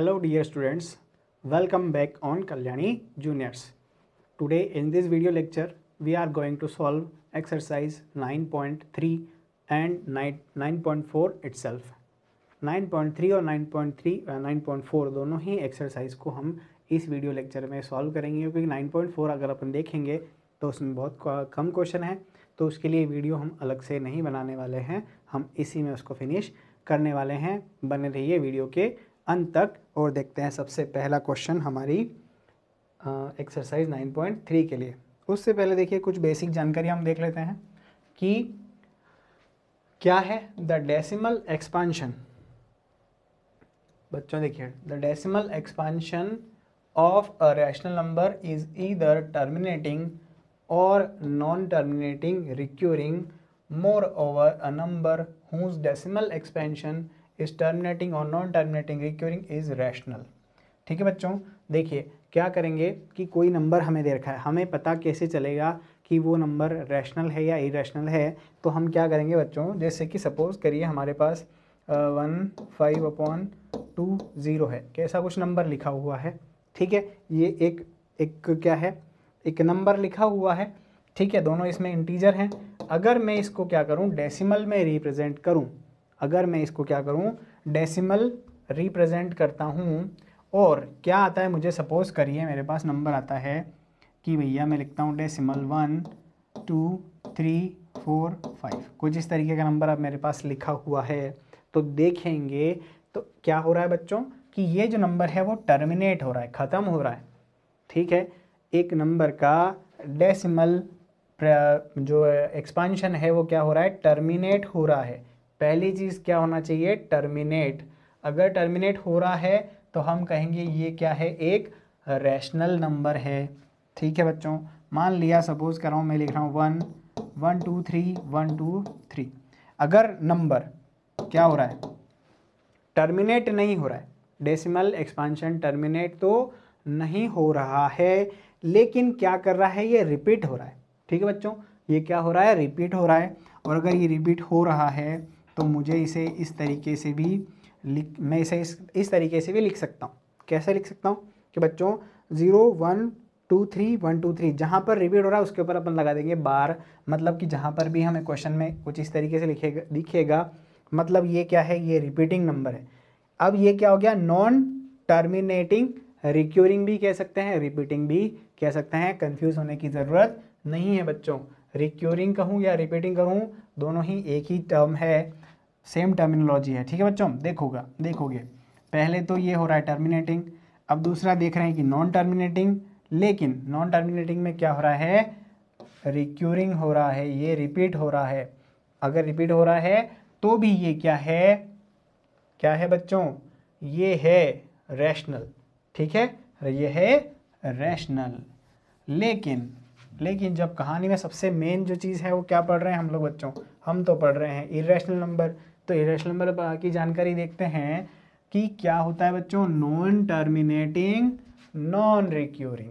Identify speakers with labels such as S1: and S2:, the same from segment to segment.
S1: Hello dear students, welcome back on Kalyani Juniors. Today in this video lecture we are going to solve exercise 9.3 and 9.4 itself. 9.3 और 9.4 दोनों ही exercise को हम इस video lecture में solve करेंगे क्योंकि 9.4 अगर अपन देखेंगे तो उसमें बहुत कम क्वेश्चन है, तो उसके लिए वीडियो हम अलग से नहीं बनाने वाले हैं, हम इसी में उसको फिनिश करने वाले हैं। बने रहिए वीडियो के अंत तक और देखते हैं सबसे पहला क्वेश्चन हमारी एक्सरसाइज 9.3 के लिए। उससे पहले देखिए कुछ बेसिक जानकारी हम देख लेते हैं कि क्या है द डेसिमल एक्सपांशन। बच्चों देखिए, the decimal expansion of a rational number is either terminating or non-terminating recurring. Moreover, a number whose decimal expansion is terminating or non-terminating recurring is rational. ठीक है बच्चों, देखिए क्या करेंगे कि कोई नंबर हमें दे रखा है, हमें पता कैसे चलेगा कि वो नंबर रैशनल है या इरेशनल है। तो हम क्या करेंगे बच्चों, जैसे कि सपोज करिए हमारे पास 1/5/2 है, कैसा कुछ नंबर लिखा हुआ है। ठीक है, ये एक क्या है, एक नंबर लिखा हुआ है। ठीक है, दोनों इसमें इंटीजर हैं। अगर मैं इसको क्या करूं, डेसिमल में रिप्रेजेंट करूं, अगर मैं इसको क्या करूं, डेसिमल रिप्रेजेंट करता हूं और क्या आता है मुझे, सपोज करिए मेरे पास नंबर आता है कि भैया मैं लिखता हूं डेसिमल 1 2 3 4 5, कुछ इस तरीके का नंबर अब मेरे पास लिखा हुआ है। तो देखेंगे तो क्या हो रहा है बच्चों कि ये जो नंबर है वो टर्मिनेट हो रहा है, ख़त्म हो रहा है। ठीक है, एक नंबर का डेसिमल जो एक्सपांशन है वो क्या हो रहा है, टर्मिनेट हो रहा है। पहली चीज़ क्या होना चाहिए, टर्मिनेट। अगर टर्मिनेट हो रहा है तो हम कहेंगे ये क्या है, एक रैशनल नंबर है। ठीक है बच्चों, मान लिया सपोज कर रहा हूँ मैं लिख रहा हूँ 1 1 2 3 1 2 3। अगर नंबर क्या हो रहा है, टर्मिनेट नहीं हो रहा है, डेसिमल एक्सपांशन टर्मिनेट तो नहीं हो रहा है, लेकिन क्या कर रहा है, ये रिपीट हो रहा है। ठीक है बच्चों, ये क्या हो रहा है, रिपीट हो रहा है। और अगर ये रिपीट हो रहा है तो मुझे इसे इस तरीके से भी मैं इसे इस तरीके से भी लिख सकता हूँ। कैसे लिख सकता हूँ कि बच्चों 0 1 2 3 1 2 3, जहाँ पर रिपीट हो रहा है उसके ऊपर अपन लगा देंगे बार। मतलब कि जहाँ पर भी हमें क्वेश्चन में कुछ इस तरीके से दिखेगा मतलब ये क्या है, ये रिपीटिंग नंबर है। अब ये क्या हो गया, नॉन टर्मिनेटिंग रिक्यूरिंग भी कह सकते हैं, रिपीटिंग भी कह सकते हैं, कंफ्यूज होने की ज़रूरत नहीं है बच्चों। रिक्यूरिंग कहूँ या रिपीटिंग कहूँ, दोनों ही एक ही टर्म है, सेम टर्मिनोलॉजी है। ठीक है बच्चों, देखोगे पहले तो ये हो रहा है टर्मिनेटिंग, अब दूसरा देख रहे हैं कि नॉन टर्मिनेटिंग, लेकिन नॉन टर्मिनेटिंग में क्या हो रहा है, रिक्यूरिंग हो रहा है, ये रिपीट हो रहा है। अगर रिपीट हो रहा है तो भी ये क्या है बच्चों, ये है रैशनल। ठीक है, ये है रैशनल। लेकिन जब कहानी में सबसे मेन जो चीज़ है वो क्या पढ़ रहे हैं हम लोग बच्चों, हम तो पढ़ रहे हैं इरेशनल नंबर। तो इरेशनल नंबर की जानकारी देखते हैं कि क्या होता है बच्चों, नॉन टर्मिनेटिंग नॉन रिक्यूरिंग।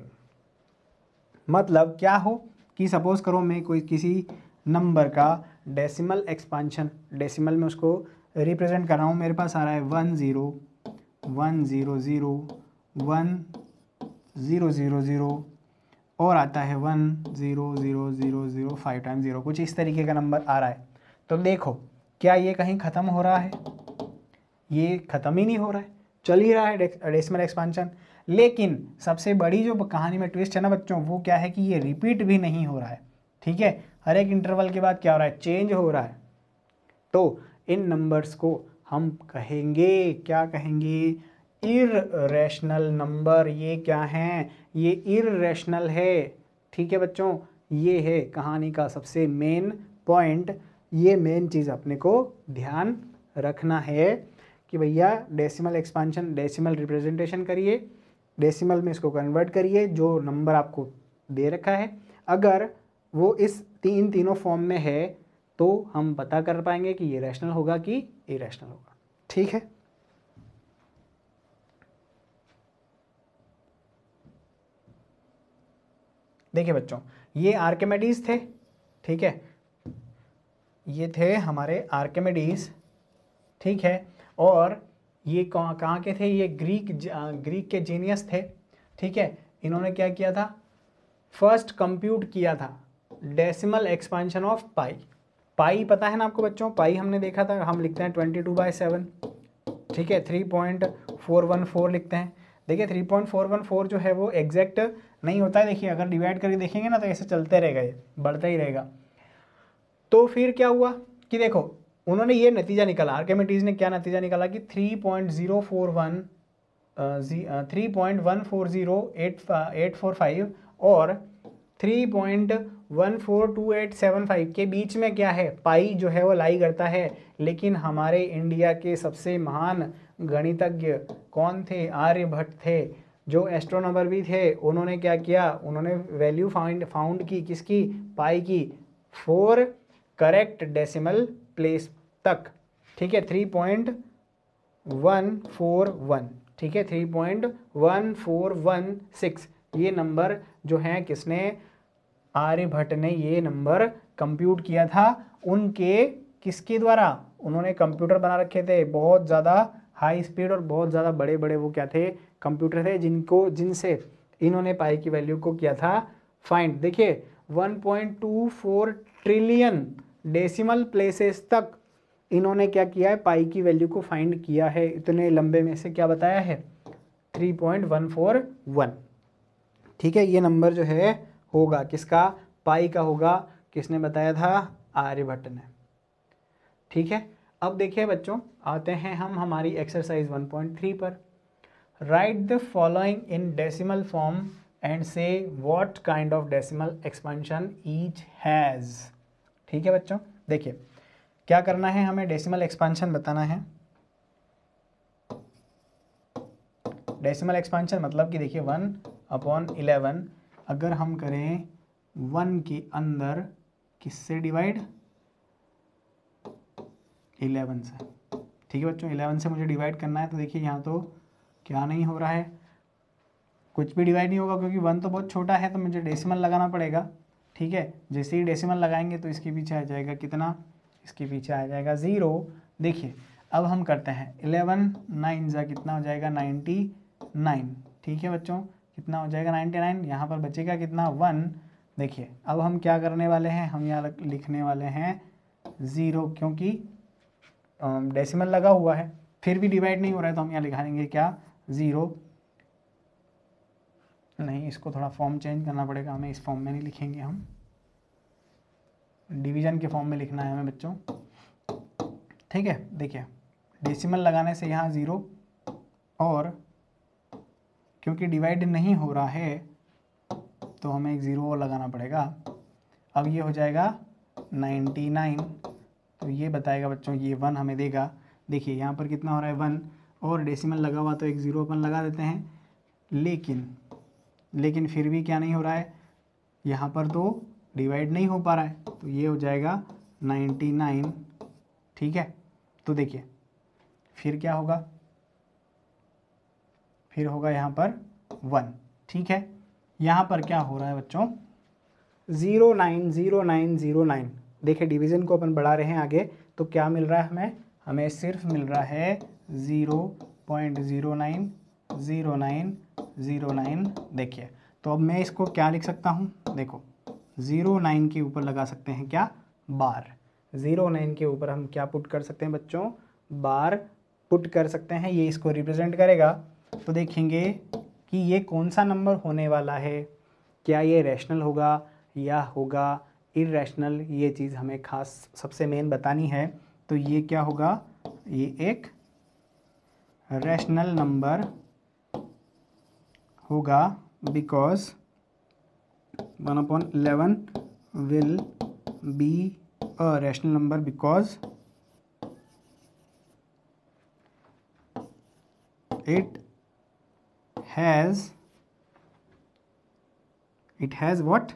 S1: मतलब क्या हो कि सपोज करो मैं कोई किसी नंबर का डेसिमल एक्सपांशन, डेसिमल में उसको रिप्रेजेंट कर रहा हूँ, मेरे पास आ रहा है 1 0 1 0 0 1 0 0 0 और आता है 1 0 0 0 0 5 टाइम 0, कुछ इस तरीके का नंबर आ रहा है। तो देखो क्या ये कहीं ख़त्म हो रहा है, ये ख़त्म ही नहीं हो रहा है, चल ही रहा है डेसिमल एक्सपांशन। लेकिन सबसे बड़ी जो कहानी में ट्विस्ट है ना बच्चों, वो क्या है कि ये रिपीट भी नहीं हो रहा है। ठीक है, हर एक इंटरवल के बाद क्या हो रहा है, चेंज हो रहा है। तो इन नंबर्स को हम कहेंगे, क्या कहेंगे, इररेशनल नंबर। ये क्या हैं, ये इररेशनल है। ठीक है बच्चों, ये है कहानी का सबसे मेन पॉइंट। ये मेन चीज़ अपने को ध्यान रखना है कि भैया डेसिमल एक्सपांशन, डेसिमल रिप्रेजेंटेशन करिए, डेसिमल में इसको कन्वर्ट करिए, जो नंबर आपको दे रखा है अगर वो इस तीनों फॉर्म में है तो हम पता कर पाएंगे कि ये रैशनल होगा कि इरेशनल होगा। ठीक है, देखिए बच्चों ये आर्किमिडीज थे। ठीक है, ये थे हमारे आर्किमिडीज। ठीक है, और ये कहाँ के थे, ये ग्रीक के जीनियस थे, ठीक है। इन्होंने क्या किया था, फर्स्ट कंप्यूट किया था डेसिमल एक्सपांशन ऑफ पाई। पाई पता है ना आपको बच्चों, पाई हमने देखा था, हम लिखते हैं 22/7, ठीक है, 3.414 लिखते हैं। देखिए 3.414 जो है वो एग्जैक्ट नहीं होता है, देखिए अगर डिवाइड करके देखेंगे ना तो ऐसे चलते रहेगा, ये बढ़ता ही रहेगा। तो फिर क्या हुआ कि देखो उन्होंने ये नतीजा निकाला, आर्किमिडीज ने क्या नतीजा निकाला कि 3.140845 और 3.142875 के बीच में क्या है, पाई जो है वो लाई करता है। लेकिन हमारे इंडिया के सबसे महान गणितज्ञ कौन थे, आर्यभट्ट थे, जो एस्ट्रोनॉमर भी थे। उन्होंने क्या किया, उन्होंने वैल्यू फाउंड की, किसकी, पाई की, 4 करेक्ट डेसिमल प्लेस तक, ठीक है, 3.141, ठीक है, 3.1416 ये नंबर जो हैं किसने, आर्यभट्ट ने ये नंबर कंप्यूट किया था। उनके किसके द्वारा, उन्होंने कंप्यूटर बना रखे थे, बहुत ज़्यादा हाई स्पीड और बहुत ज़्यादा बड़े बड़े वो क्या थे, कंप्यूटर थे, जिनसे इन्होंने पाई की वैल्यू को किया था फाइंड। देखिए 1.24 ट्रिलियन डेसिमल प्लेसेस तक इन्होंने क्या किया है, पाई की वैल्यू को फाइंड किया है। इतने लंबे में से क्या बताया है, 3.141, ठीक है। ये नंबर जो है होगा किसका, पाई का होगा। किसने बताया था, आर्यभट्ट ने, ठीक है। अब देखिए बच्चों, आते हैं हम हमारी एक्सरसाइज 1.3 पर। Write the following in decimal form and say what kind of decimal expansion each has, ठीक है बच्चों। देखिए क्या करना है, हमें डेसिमल एक्सपेंशन बताना है। डेसिमल एक्सपेंशन मतलब कि देखिए 1/11 अगर हम करें 1 के अंदर किससे डिवाइड, 11 से, ठीक है बच्चों। 11 से मुझे डिवाइड करना है, तो देखिए यहाँ तो क्या नहीं हो रहा है, कुछ भी डिवाइड नहीं होगा क्योंकि 1 तो बहुत छोटा है, तो मुझे डेसिमल लगाना पड़ेगा, ठीक है। जैसे ही डेसिमल लगाएंगे तो इसके पीछे आ जाएगा कितना, इसके पीछे आ जाएगा 0। देखिए अब हम करते हैं 11 9 जा कितना हो जाएगा 99, ठीक है बच्चों, कितना हो जाएगा 99, यहाँ पर बचेगा कितना 1। देखिए अब हम क्या करने वाले हैं, हम यहाँ लिखने वाले हैं 0 क्योंकि डेसिमल लगा हुआ है, फिर भी डिवाइड नहीं हो रहा है, तो हम यहाँ लिखाएंगे क्या 0। नहीं, इसको थोड़ा फॉर्म चेंज करना पड़ेगा हमें, इस फॉर्म में नहीं लिखेंगे, हम डिवीज़न के फॉर्म में लिखना है हमें बच्चों, ठीक है। देखिए डेसिमल लगाने से यहाँ 0 और क्योंकि डिवाइड नहीं हो रहा है तो हमें एक 0 और लगाना पड़ेगा। अब ये हो जाएगा 99, तो ये बताएगा बच्चों, ये 1 हमें देगा। देखिए यहाँ पर कितना हो रहा है 1 और डेसिमल लगा हुआ तो एक 0 अपन लगा देते हैं, लेकिन फिर भी क्या नहीं हो रहा है, यहाँ पर तो डिवाइड नहीं हो पा रहा है, तो ये हो जाएगा 99, ठीक है। तो देखिए फिर क्या होगा, फिर होगा यहाँ पर 1, ठीक है। यहाँ पर क्या हो रहा है बच्चों, 090909। देखिए डिवीज़न को अपन बढ़ा रहे हैं आगे, तो क्या मिल रहा है हमें, हमें सिर्फ मिल रहा है 0.090909। देखिए तो अब मैं इसको क्या लिख सकता हूँ, देखो 09 के ऊपर लगा सकते हैं क्या, बार। 09 के ऊपर हम क्या पुट कर सकते हैं बच्चों, बार पुट कर सकते हैं, ये इसको रिप्रेजेंट करेगा। तो देखेंगे कि ये कौन सा नंबर होने वाला है, क्या ये रैशनल होगा या होगा इररेशनल, ये चीज़ हमें खास सबसे मेन बतानी है। तो ये क्या होगा, ये एक रैशनल नंबर होगा because 1/11 will be a rational number because it has what,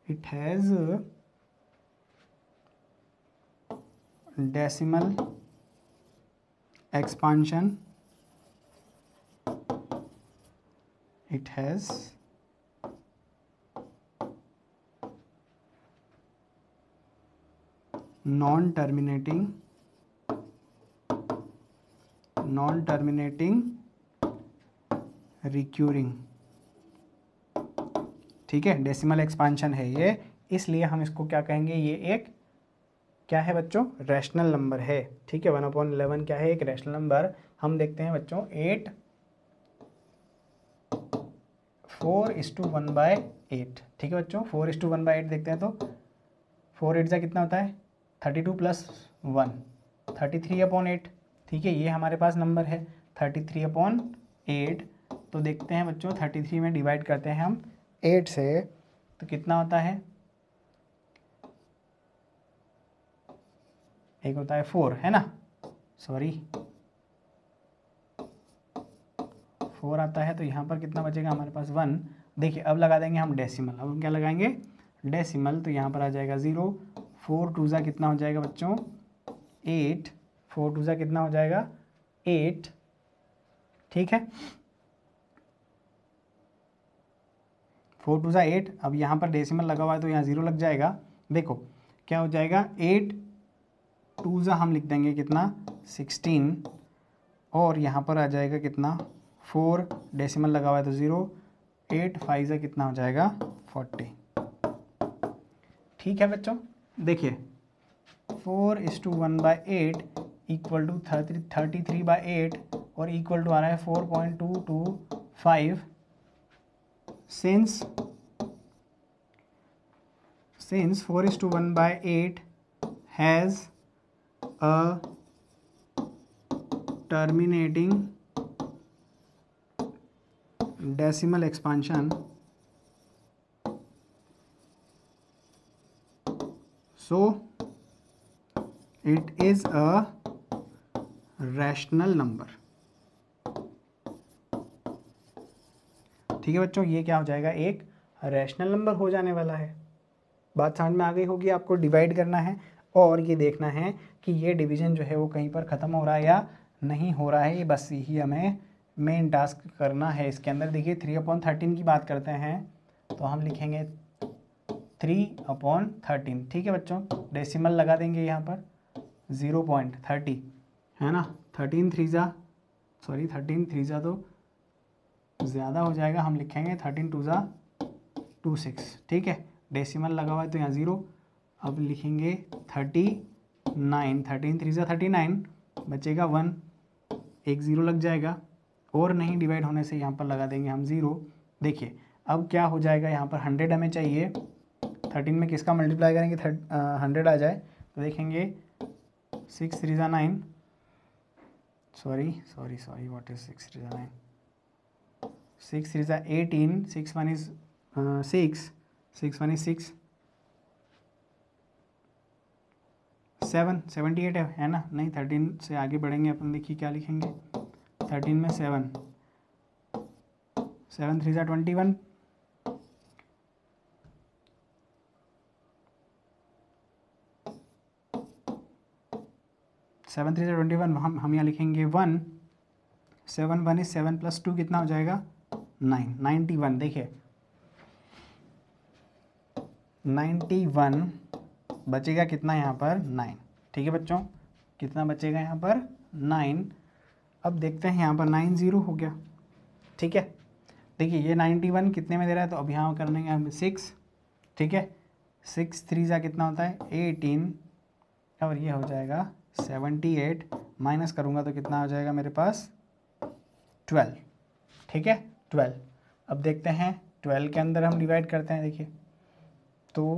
S1: it has decimal expansion, it has non terminating recurring, ठीक है, डेसिमल एक्सपांशन है ये, इसलिए हम इसको क्या कहेंगे, ये एक क्या है बच्चों, रैशनल नंबर है, ठीक है। 1/11 क्या है, एक रैशनल नंबर। हम देखते हैं बच्चों 8 4:1/8, ठीक है बच्चों, 4:1/8 देखते हैं तो 4 8 जा कितना होता है 32 + 1 33/8, ठीक है, ये हमारे पास नंबर है 33/8। तो देखते हैं बच्चों 33 में डिवाइड करते हैं हम 8 से, तो कितना होता है, एक होता है 4, है ना, सॉरी 4 आता है, तो यहाँ पर कितना बचेगा हमारे पास 1। देखिए अब लगा देंगे हम डेसिमल, अब हम क्या लगाएंगे, डेसिमल, तो यहाँ पर आ जाएगा 0, 4 2 जा कितना हो जाएगा बच्चों 8, 4 2 जा कितना हो जाएगा 8, ठीक है, 4 2 जा 8। अब यहाँ पर डेसिमल लगा हुआ है तो यहाँ 0 लग जाएगा। देखो क्या हो जाएगा 8 2 जा हम लिख देंगे कितना 16, और यहाँ पर आ जाएगा कितना 4, डेसिमल लगा हुआ है तो 0, 8 5 जा कितना हो जाएगा 40, ठीक है बच्चों। देखिए 4:1/8 इक्वल टू 33/8 और इक्वल टू आ रहा है 4.225। Since 4:1/8 has a terminating decimal expansion, so it is a rational number, ठीक है बच्चों, ये क्या हो जाएगा, एक रैशनल नंबर हो जाने वाला है। बात समझ में आ गई होगी, आपको डिवाइड करना है और ये देखना है कि ये डिवीजन जो है वो कहीं पर ख़त्म हो रहा है या नहीं हो रहा है, ये बस यही हमें मेन टास्क करना है इसके अंदर। देखिए 3/13 की बात करते हैं तो हम लिखेंगे 3/13, ठीक है बच्चों, डेसिमल लगा देंगे यहाँ पर 0.30, है ना, 13 3 जा तो ज़्यादा हो जाएगा, हम लिखेंगे 13 2 जा 26, ठीक है, डेसिमल लगा हुआ है तो यहाँ 0, अब लिखेंगे 39, 13 3 जा 39, बचेगा 1, एक 0 लग जाएगा, और नहीं डिवाइड होने से यहाँ पर लगा देंगे हम 0। देखिए अब क्या हो जाएगा, यहाँ पर 100 हमें चाहिए, 13 में किसका मल्टीप्लाई करेंगे 100 आ जाए, तो देखेंगे 6 3 जा 9, सॉरी व्हाट इज 6 3 जा 9, 6 3 जा 18, 6 1 is 6, 6 1 is 6, 7 78 है ना, नहीं 13 से आगे बढ़ेंगे अपन, देखिए क्या लिखेंगे 13 में 7 3 जा 21, 7 3 जा 21, हम यहाँ लिखेंगे 1, 7 1 is 7 + 2 कितना हो जाएगा 9, 91। देखिए 91 बचेगा कितना यहाँ पर 9, ठीक है बच्चों, कितना बचेगा यहाँ पर 9। अब देखते हैं यहाँ पर 9 0 हो गया, ठीक है। देखिए ये 91 कितने में दे रहा है, तो अब यहाँ कर लेंगे हम 6, ठीक है, 6 3 जा कितना होता है 18, और ये हो जाएगा 78, माइनस करूँगा तो कितना हो जाएगा मेरे पास 12, ठीक है 12। अब देखते हैं 12 के अंदर हम डिवाइड करते हैं, देखिए तो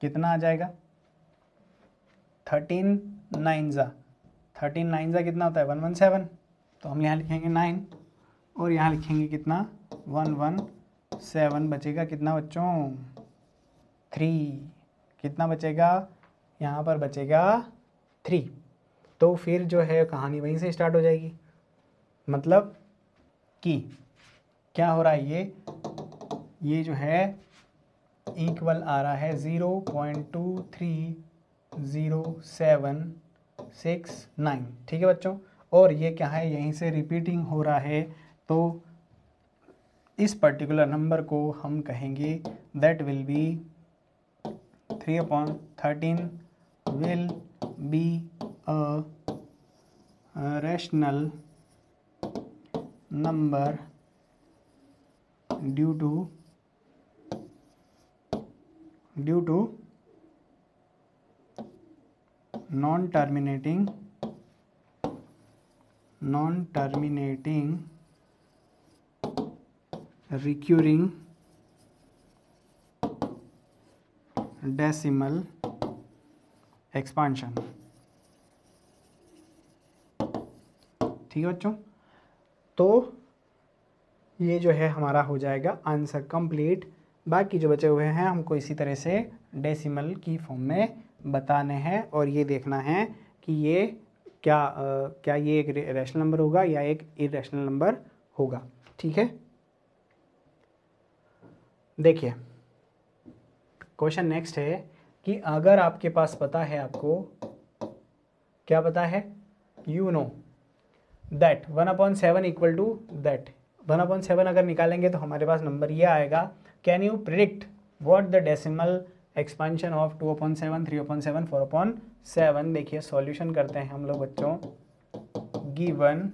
S1: कितना आ जाएगा 13 9 जा कितना होता है 117, तो हम यहाँ लिखेंगे 9 और यहाँ लिखेंगे कितना 117, बचेगा कितना बच्चों 3, कितना बचेगा यहाँ पर बचेगा 3। तो फिर जो है कहानी वहीं से स्टार्ट हो जाएगी, मतलब कि क्या हो रहा है, ये जो है इक्वल आ रहा है 0.230769, ठीक है बच्चों, और ये क्या है यहीं से रिपीटिंग हो रहा है, तो इस पर्टिकुलर नंबर को हम कहेंगे that will be 3/13 will be a rational number due to non-terminating recurring decimal expansion। ठीक है बच्चों, तो ये जो है हमारा हो जाएगा आंसर कंप्लीट। बाकी जो बचे हुए हैं हमको इसी तरह से डेसिमल की फॉर्म में बताने हैं और ये देखना है कि ये क्या ये एक रैशनल नंबर होगा या एक इरेशनल नंबर होगा। ठीक है, देखिए क्वेश्चन नेक्स्ट है कि अगर आपके पास पता है, आपको क्या पता है, you know that 1/7 equal to that 1/7 अगर निकालेंगे तो हमारे पास नंबर ये आएगा। Can you predict what the decimal expansion of 2/7, 3/7, 4/7। देखिए सॉल्यूशन करते हैं हम लोग बच्चों। गिवन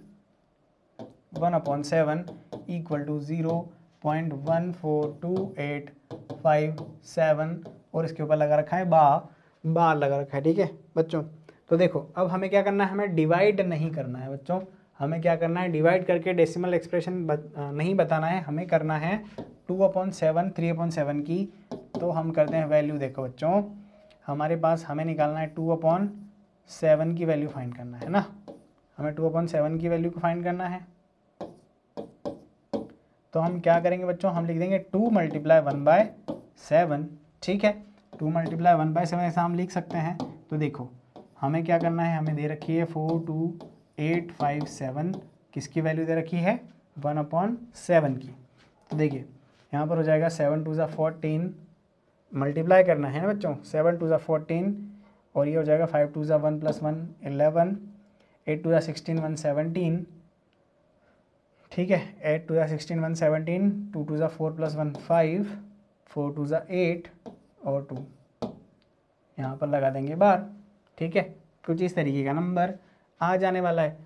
S1: 1/7 इक्वल टू 0.142857 और इसके ऊपर लगा रखा है बार लगा रखा है। ठीक है बच्चों, तो देखो अब हमें क्या करना है, हमें डिवाइड नहीं करना है बच्चों। हमें क्या करना है, डिवाइड करके डेसिमल एक्सप्रेशन नहीं बताना है, हमें करना है 2/7, 3/7 की। तो हम करते हैं वैल्यू। देखो बच्चों, हमारे पास हमें निकालना है 2/7 की वैल्यू फाइंड करना है ना। हमें 2/7 की वैल्यू को फाइंड करना है, तो हम क्या करेंगे बच्चों, हम लिख देंगे 2 × 1/7। ठीक है, 2 × 1/7 ऐसा हम लिख सकते हैं। तो देखो हमें क्या करना है, हमें दे रखी है 42857, किसकी वैल्यू दे रखी है, 1/7 की। तो देखिए यहाँ पर हो जाएगा 7 2 14, मल्टीप्लाई करना है ना बच्चों, 7 2 14 और ये हो जाएगा 5 2 1 + 1 11, 8 2 16 1 17। ठीक है, 8 2 16 1 17, 2 2 4 + 1 5, 4 2 8 और 2 यहाँ पर लगा देंगे बार। ठीक है, कुछ इस तरीके का नंबर आ जाने वाला है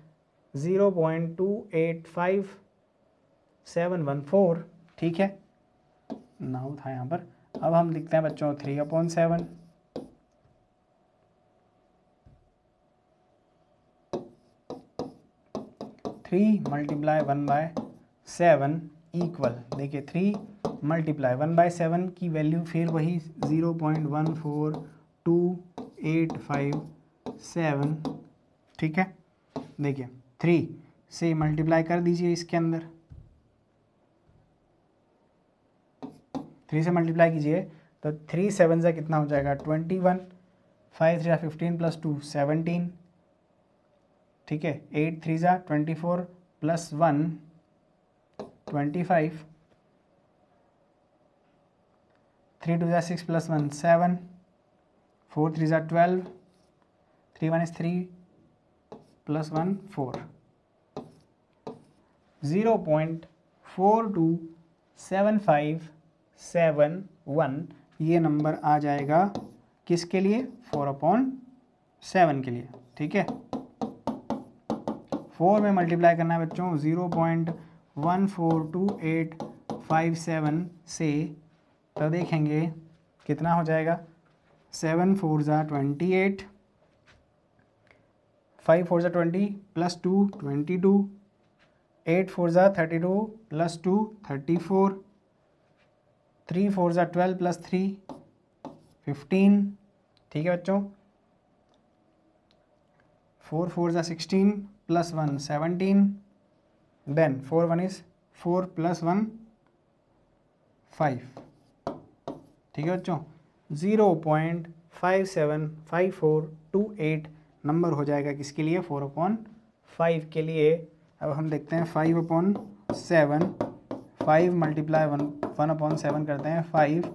S1: 0.285714। ठीक है, नाउ था यहाँ पर। अब हम लिखते हैं बच्चों 3/7। थ्री मल्टीप्लाई 1/7 इक्वल, देखिए 3 मल्टीप्लाई 1/7 की वैल्यू फिर वही 0.142857। ठीक है, देखिए 3 से मल्टीप्लाई कर दीजिए इसके अंदर, 3 से मल्टीप्लाई कीजिए तो 3 7 से कितना हो जाएगा 21, 5 3 15 + 2 17। ठीक है, 8 3 24 + 1 25, 3 2 6 + 1 7, 4 3 12, 3 1 3 + 1 4, 0.427571 ये नंबर आ जाएगा किसके लिए, 4/7 के लिए। ठीक है, 4 में मल्टीप्लाई करना है बच्चों 0.142857 से, तो देखेंगे कितना हो जाएगा, 7 4 28, 5 4 20 + 2 22, 8 4 32 + 2 34, 3 4 12 + 3 15। ठीक है बच्चों, 4 4 16 + 1 17, देन 4 1 is 4 + 1 5। ठीक है बच्चों, 0.575428 नंबर हो जाएगा किसके लिए, 4/5 के लिए। अब हम देखते हैं 5/7, 5 मल्टीप्लाई 1/7 करते हैं, 5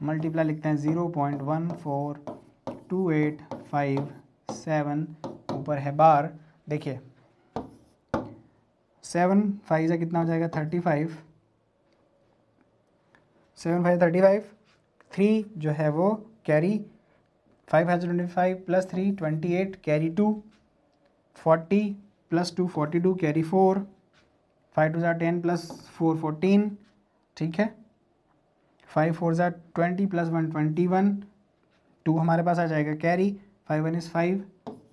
S1: मल्टीप्लाई लिखते हैं 0.142857, ऊपर है बार। देखिए 7 5 से कितना हो जाएगा 35, 7 5 35, 3 जो है वो carry 5 has 25 plus 3 28 carry 2, 40 plus 2 42 carry 4, 5 2 10 plus 4 14, ठीक है। 5 4 20 plus 1 21, 2 हमारे पास आ जाएगा कैरी, 5 1 is 5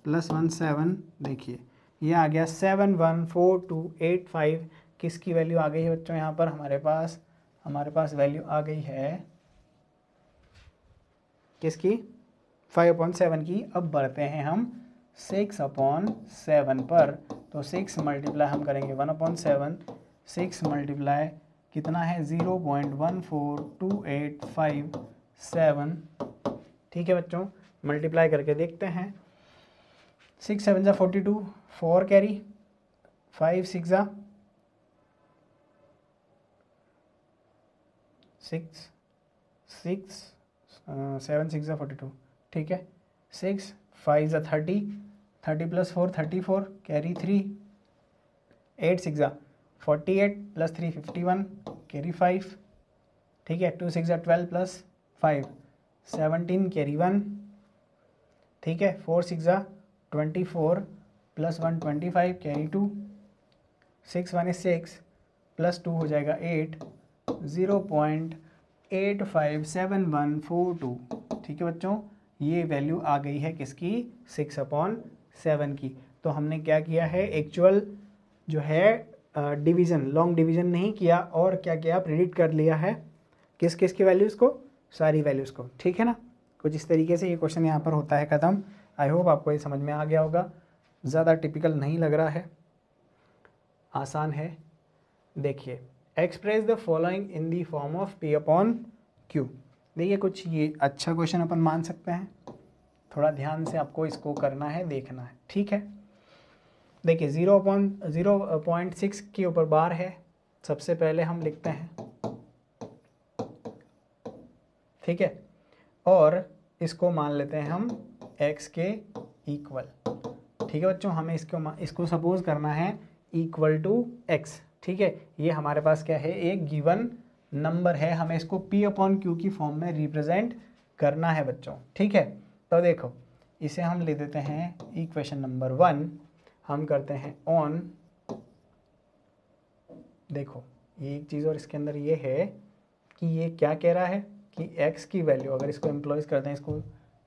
S1: plus 1 7, देखिए ये आ गया 7 1 4 2 8 5। किसकी वैल्यू आ गई है बच्चों यहाँ पर हमारे पास वैल्यू आ गई है किसकी, 5/7 की। अब बढ़ते हैं हम 6/7 पर, तो 6 मल्टीप्लाई हम करेंगे 1/7, 6 मल्टीप्लाई कितना है 0.14285 ठीक है बच्चों, मल्टीप्लाई करके देखते हैं। 6 7 जा 42, 4 कैरी, 5 6 जा 6 6 7 6 जा 42, ठीक है। 6 5 जा 30, 30 प्लस 4 34 कैरी 3, 8 6 जा 48 प्लस 3 51 कैरी 5, ठीक है। 2 6 जा 12 प्लस 5 17 कैरी 1, ठीक है। 4 6 जा 24 प्लस 1 25 कैरी 2, 6 1 is 6 प्लस 2 हो जाएगा 8, 0.857142, ठीक है बच्चों। ये वैल्यू आ गई है किसकी, 6/7 की। तो हमने क्या किया है, एक्चुअल जो है डिवीज़न, लॉन्ग डिवीज़न नहीं किया और क्या किया, प्रेडिक्ट कर लिया है किस किस की वैल्यूज़ को, सारी वैल्यूज़ को, ठीक है ना। कुछ इस तरीके से ये क्वेश्चन यहाँ पर होता है ख़त्म। आई होप आपको ये समझ में आ गया होगा, ज़्यादा टिपिकल नहीं लग रहा है, आसान है। देखिए, express the following in the form of P/Q। देखिए कुछ ये अच्छा क्वेश्चन अपन मान सकते हैं, थोड़ा ध्यान से आपको इसको करना है, देखना है, ठीक है। देखिए 0.6 के ऊपर बार है, सबसे पहले हम लिखते हैं, ठीक है, और इसको मान लेते हैं हम x के इक्वल, ठीक है बच्चों। हमें इसको सपोज करना है इक्वल टू x, ठीक है। ये हमारे पास क्या है, एक गिवन नंबर है, हमें इसको P/Q की फॉर्म में रिप्रेजेंट करना है बच्चों, ठीक है। तो देखो इसे हम ले देते हैं इक्वेशन नंबर 1, हम करते हैं ऑन, देखो ये एक चीज़ और इसके अंदर ये है कि ये क्या कह रहा है कि x की वैल्यू, अगर इसको एम्प्लॉयज़ करते हैं, इसको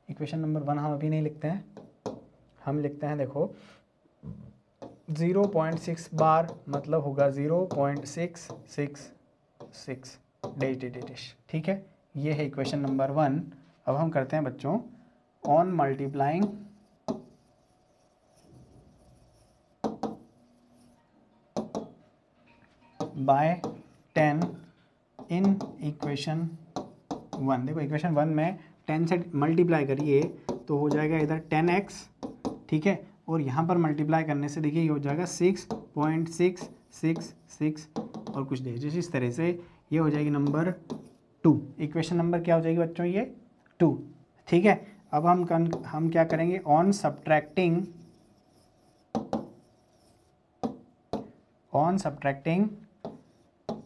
S1: इक्वेशन नंबर 1 हम अभी नहीं लिखते हैं, हम लिखते हैं देखो 0.6 बार मतलब होगा 0.666 डैश, ठीक है। ये है इक्वेशन नंबर 1। अब हम करते हैं बच्चों on multiplying bye 10 in equation 1। देखो इक्वेशन 1 में 10 से मल्टीप्लाई करिए तो हो जाएगा इधर 10x, ठीक है, और यहाँ पर मल्टीप्लाई करने से देखिए ये हो जाएगा 6.666 और कुछ डिजिट, इस तरह से ये हो जाएगी नंबर 2। इक्वेशन नंबर क्या हो जाएगी बच्चों, ये 2, ठीक है। अब हम क्या करेंगे, on subtracting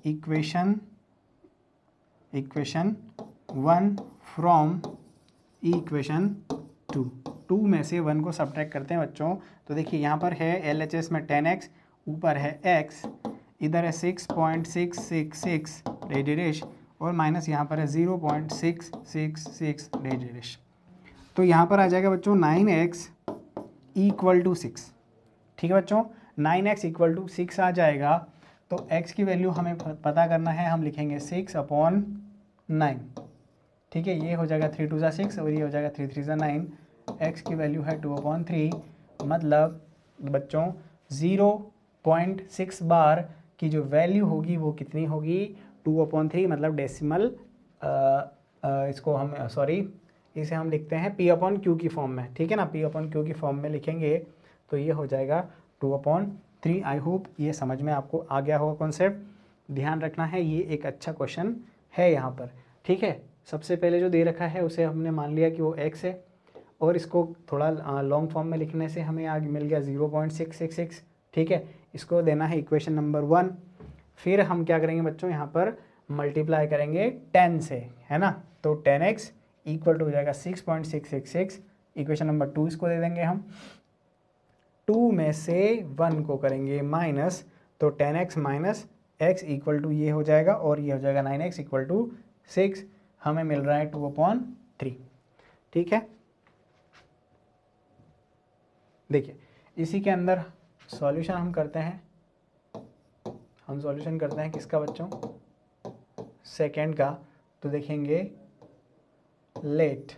S1: equation 1 from equation 2 में से 1 को सब्ट्रैक्ट करते हैं बच्चों। तो देखिए यहाँ पर है LHS में 10x, ऊपर है x, इधर है 6.666 डैश और माइनस यहाँ पर है 0.666 डैश। तो यहाँ पर आ जाएगा बच्चों 9x इक्वल टू 6, ठीक है बच्चों। 9x इक्वल टू 6 आ जाएगा, तो x की वैल्यू हमें पता करना है, हम लिखेंगे 6/9, ठीक है। ये हो जाएगा 3 2 6 और ये हो जाएगा 3 3 9। x की वैल्यू है 2/3, मतलब बच्चों 0.6 बार की जो वैल्यू होगी वो कितनी होगी, 2/3, मतलब डेसिमल, इसको हम इसे हम लिखते हैं P/Q की फॉर्म में, ठीक है ना। P/Q की फॉर्म में लिखेंगे तो ये हो जाएगा 2/3। आई होप ये समझ में आपको आ गया होगा कॉन्सेप्ट। ध्यान रखना है, ये एक अच्छा क्वेश्चन है यहाँ पर, ठीक है। सबसे पहले जो दे रखा है उसे हमने मान लिया कि वो x है, और इसको थोड़ा लॉन्ग फॉर्म में लिखने से हमें आगे मिल गया 0.666, ठीक है। इसको देना है इक्वेशन नंबर 1। फिर हम क्या करेंगे बच्चों, यहाँ पर मल्टीप्लाई करेंगे 10 से, है ना। तो 10x इक्वल टू हो जाएगा 6.666। इक्वेशन नंबर 2 इसको दे देंगे हम। 2 में से 1 को करेंगे माइनस, तो 10x minus x equal to ये हो जाएगा, और ये हो जाएगा 9x इक्वल टू 6। हमें मिल रहा है 2/3। ठीक है, देखिए इसी के अंदर सॉल्यूशन हम करते हैं। हम सॉल्यूशन करते हैं किसका बच्चों? सेकेंड का। तो देखेंगे लेट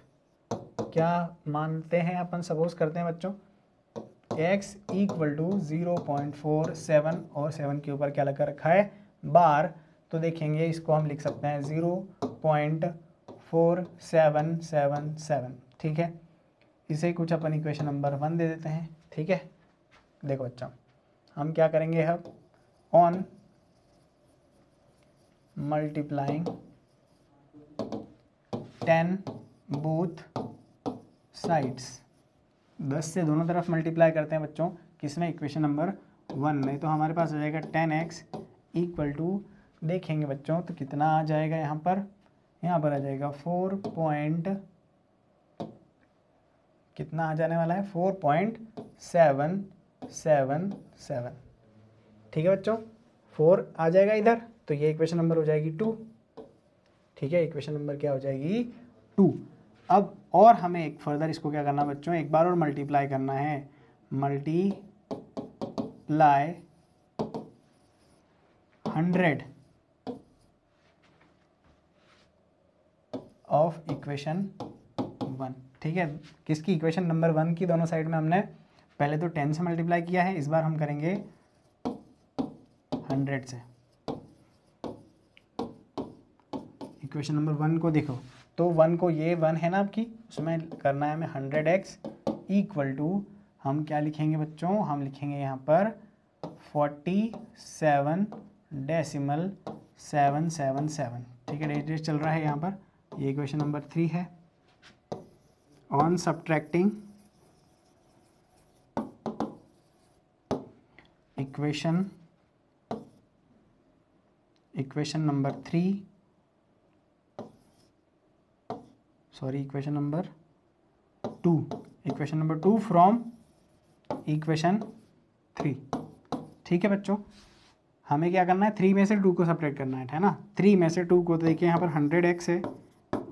S1: क्या मानते हैं अपन, सपोज करते हैं बच्चों x इक्वल टू 0.47 और 7 के ऊपर क्या लगा रखा है? बार। तो देखेंगे इसको हम लिख सकते हैं 0.4777। ठीक है, इसे कुछ अपन इक्वेशन नंबर 1 दे देते हैं। ठीक है, देखो बच्चों हम क्या करेंगे अब, ऑन मल्टीप्लाइंग 10 बोथ साइड्स, 10 से दोनों तरफ मल्टीप्लाई करते हैं बच्चों, किसमें? इक्वेशन नंबर 1 में। तो हमारे पास आ जाएगा 10x इक्वल टू, देखेंगे बच्चों तो कितना आ जाएगा यहाँ पर आ जाएगा 4. कितना आ जाने वाला है? 4.777। ठीक है बच्चों, 4 आ जाएगा इधर, तो ये इक्वेशन नंबर हो जाएगी 2। ठीक है, इक्वेशन नंबर क्या हो जाएगी? 2। अब और हमें एक फर्दर इसको क्या करना बच्चों, एक बार और मल्टीप्लाई करना है। Multiply 100 of equation 1। ठीक है, किसकी? इक्वेशन नंबर 1 की। दोनों साइड में हमने पहले तो 10 से मल्टीप्लाई किया है, इस बार हम करेंगे 100 से। इक्वेशन नंबर 1 को देखो, तो 1 को, ये 1 है ना आपकी, उसमें करना है हमें 100x इक्वल टू, हम क्या लिखेंगे बच्चों? हम लिखेंगे यहाँ पर 47.777। ठीक है, डेट चल रहा है यहाँ पर, ये इक्वेशन नंबर 3 है। On subtracting equation number 3, sorry equation number 2, equation number 2 from equation 3। ठीक है बच्चों, हमें क्या करना है? 3 में से 2 को सब्ट्रैक्ट करना है ना। 3 में से 2 को, तो देखिए यहाँ पर 100x है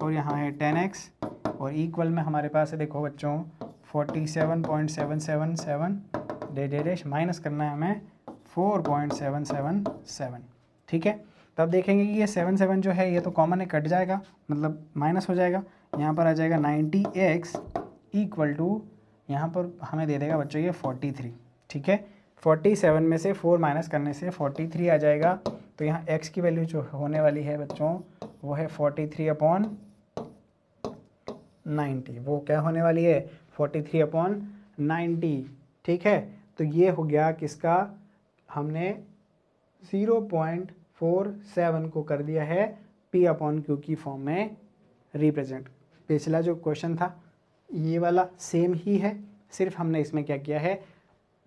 S1: और यहाँ है 10x, और इक्वल में हमारे पास है, देखो बच्चों 47.777 डैश माइनस करना है हमें 4.777। ठीक है, तब देखेंगे कि ये 7 जो है ये तो कॉमन है, कट जाएगा, मतलब माइनस हो जाएगा। यहाँ पर आ जाएगा 90x इक्वल टू, यहाँ पर हमें दे देगा बच्चों ये 43। ठीक है, 47 में से 4 माइनस करने से 43 आ जाएगा। तो यहाँ x की वैल्यू जो होने वाली है बच्चों वो है 43/90। वो क्या होने वाली है? 43/90। ठीक है, तो ये हो गया किसका? हमने 0.47 को कर दिया है P/Q की फॉर्म में रिप्रेजेंट। पिछला जो क्वेश्चन था ये वाला सेम ही है, सिर्फ हमने इसमें क्या किया है,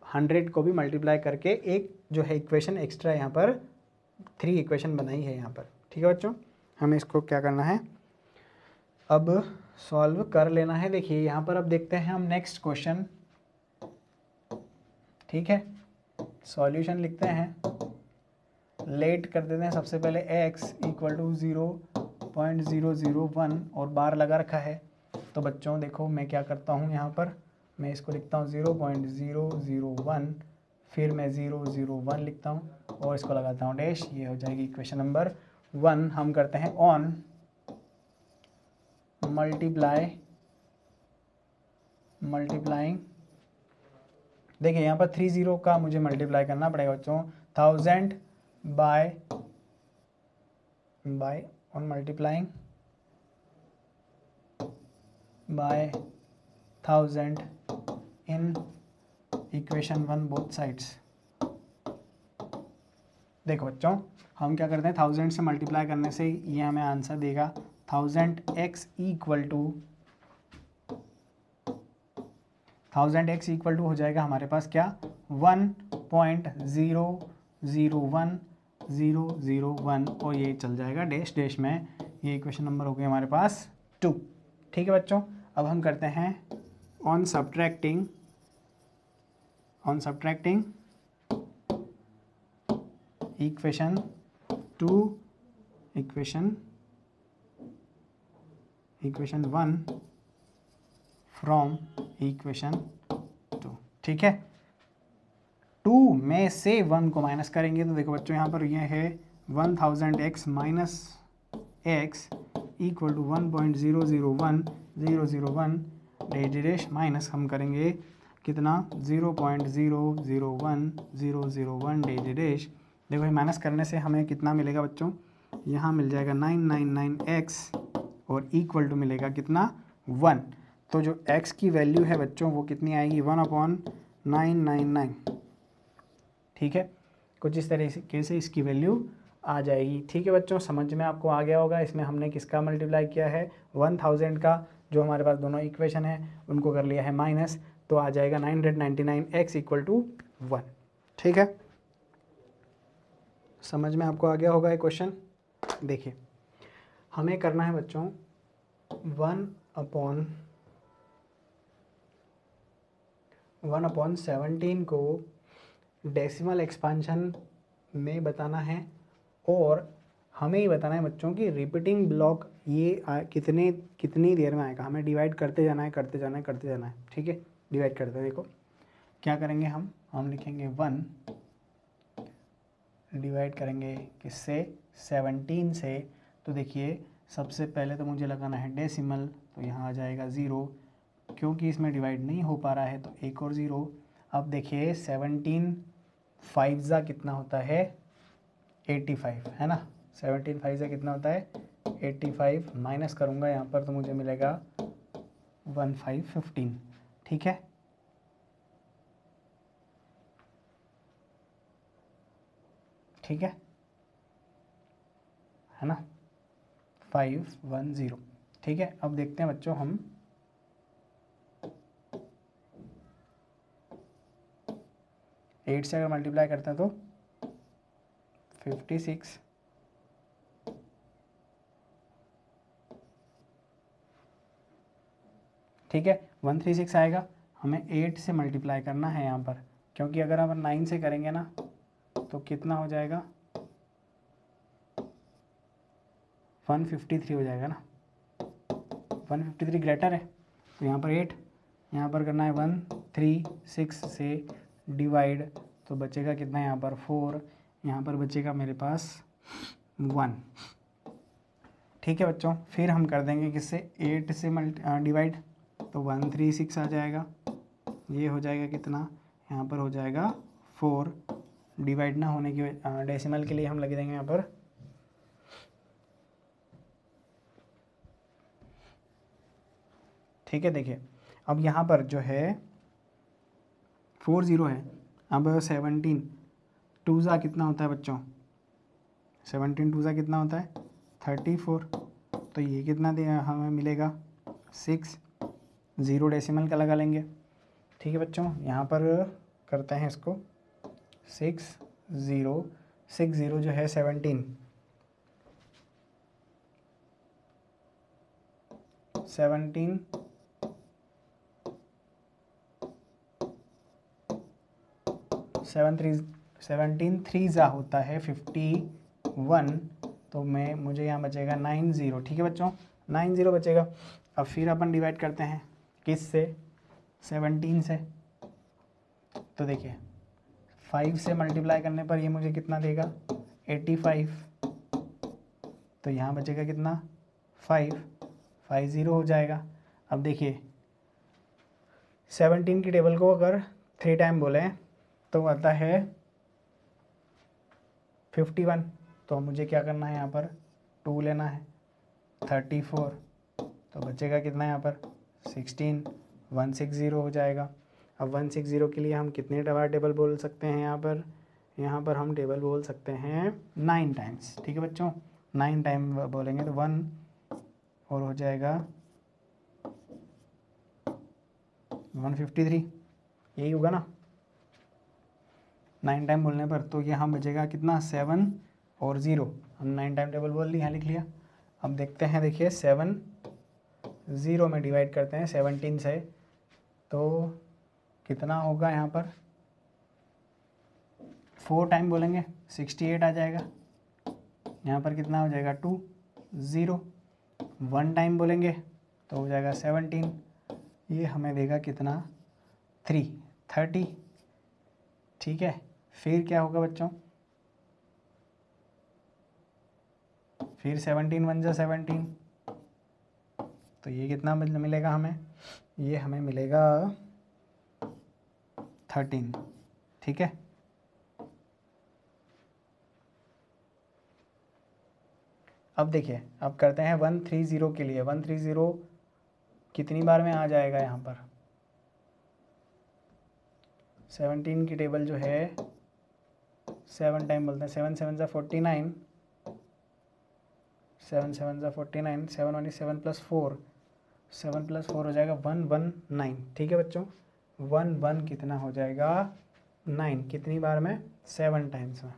S1: 100 को भी मल्टीप्लाई करके एक जो है इक्वेशन एक्स्ट्रा यहाँ पर 3 इक्वेशन बनाई है यहाँ पर। ठीक है बच्चों, हमें इसको क्या करना है, अब सॉल्व कर लेना है। देखिए यहाँ पर अब देखते हैं हम नेक्स्ट क्वेश्चन। ठीक है, सॉल्यूशन लिखते हैं, लेट कर देते हैं सबसे पहले x इक्वल टू 0.001 और बार लगा रखा है। तो बच्चों देखो मैं क्या करता हूँ, यहाँ पर मैं इसको लिखता हूँ 0.001, फिर मैं 001 लिखता हूँ और इसको लगाता हूँ डैश, ये हो जाएगी इक्वेशन नंबर 1। हम करते हैं ऑन मल्टीप्लाइंग, देखिए यहाँ पर 30 का मुझे मल्टीप्लाई करना पड़ेगा बच्चों 1000 by on multiplying by 1000 in equation 1 both sides. देखो बच्चों हम क्या करते हैं, 1000 से मल्टीप्लाई करने से ये हमें आंसर देगा 1000x equal to, 1000x equal to हो जाएगा हमारे पास क्या, 1.001001 और ये चल जाएगा डैश डैश में। ये इक्वेशन नंबर हो गई हमारे पास 2। ठीक है बच्चों। अब हम करते हैं on subtracting equation one from equation two. ठीक है, 2 में से 1 को माइनस करेंगे तो देखो बच्चों यहाँ पर ये है 1000x minus x equal to 1.001001 dash minus हम करेंगे कितना 0.001001 डैश। देखो ये माइनस करने से हमें कितना मिलेगा बच्चों, यहाँ मिल जाएगा 999x और इक्वल टू मिलेगा कितना 1। तो जो x की वैल्यू है बच्चों वो कितनी आएगी 1/999। ठीक है, कुछ इस तरीके से इसकी वैल्यू आ जाएगी। ठीक है बच्चों, समझ में आपको आ गया होगा। इसमें हमने किसका मल्टीप्लाई किया है 1000 का, जो हमारे पास दोनों इक्वेशन है उनको कर लिया है माइनस, तो आ जाएगा 999x इक्वल टू 1। ठीक है, समझ में आपको आ गया होगा ये क्वेश्चन। देखिए हमें करना है बच्चों 1/17 को डेसिमल एक्सपांशन में बताना है, और हमें ये बताना है बच्चों कि रिपीटिंग ब्लॉक ये कितनी देर में आएगा। हमें डिवाइड करते जाना है। ठीक है, डिवाइड करते हैं। देखो क्या करेंगे हम लिखेंगे 1 डिवाइड करेंगे किससे 17 से। तो देखिए सबसे पहले तो मुझे लगाना है डेसिमल, तो यहाँ आ जाएगा 0, क्योंकि इसमें डिवाइड नहीं हो पा रहा है तो एक और 0। अब देखिए 17 5 कितना होता है 85, है ना। 17 5 कितना होता है 85, माइनस करूँगा यहाँ पर तो मुझे मिलेगा 1515। ठीक है, है ना 510। ठीक है, अब देखते हैं बच्चों हम 8 से अगर मल्टीप्लाई करते हैं तो 56। ठीक है, 136 आएगा। हमें 8 से मल्टीप्लाई करना है यहाँ पर, क्योंकि अगर हम 9 से करेंगे ना तो कितना हो जाएगा 153 हो जाएगा ना। 153 ग्रेटर है, तो यहाँ पर 8, यहाँ पर करना है 136 से डिवाइड, तो बचेगा कितना यहाँ पर 4, यहाँ पर बचेगा मेरे पास 1। ठीक है बच्चों, फिर हम कर देंगे किससे 8 से डिवाइड, तो 136 आ जाएगा। ये हो जाएगा कितना, यहाँ पर हो जाएगा 4। डिवाइड ना होने की डेसिमल के लिए हम लग देंगे यहाँ पर ठीक है। देखिए अब यहाँ पर जो है 40 है। अब 17 2 कितना होता है बच्चों, 17 2 कितना होता है 34। तो ये कितना हमें मिलेगा 6, 0 डेसिमल का लगा लेंगे। ठीक है बच्चों, यहाँ पर करते हैं इसको 6 0 जो है 17 17 3 होता है 51, तो मुझे यहाँ बचेगा 90। ठीक है बच्चों, 90 बचेगा। अब फिर अपन डिवाइड करते हैं किस से 17 से, तो देखिए 5 से मल्टीप्लाई करने पर ये मुझे कितना देगा 85, तो यहाँ बचेगा कितना 50 हो जाएगा। अब देखिए 17 की टेबल को अगर 3 टाइम बोलें तो आता है 51, तो मुझे क्या करना है यहाँ पर 2 लेना है 34, तो बचेगा कितना यहाँ पर 16, 160 हो जाएगा। अब 160 के लिए हम कितने टेबल बोल सकते हैं यहाँ पर हम टेबल बोल सकते हैं 9 टाइम्स। ठीक है बच्चों, 9 टाइम बोलेंगे तो 1 और हो जाएगा 153, यही होगा ना 9 टाइम बोलने पर। तो यहाँ बचेगा कितना 7 और 0, हम 9 टाइम टेबल बोल लिया, यहाँ लिख लिया। अब देखते हैं, देखिए 7 ज़ीरो में डिवाइड करते हैं 17 से, तो कितना होगा यहाँ पर, 4 टाइम बोलेंगे 68 आ जाएगा। यहाँ पर कितना हो जाएगा 2, 0, 1 टाइम बोलेंगे तो हो जाएगा 17, ये हमें देगा कितना 3, 30। ठीक है, फिर क्या होगा बच्चों, फिर 17 1 जा 17, तो ये कितना मिलेगा हमें, ये हमें मिलेगा 13। ठीक है, अब देखिए, अब करते हैं 130 के लिए। 130 कितनी बार में आ जाएगा यहाँ पर, 17 की टेबल जो है 7 टाइम बोलते हैं, 7 7 जा 49, 7 7 जा 49, 7 1 7 + 4, 7 + 4 हो जाएगा 119। ठीक है बच्चों, 1 कितना हो जाएगा 9, कितनी बार में, 7 टाइम्स में।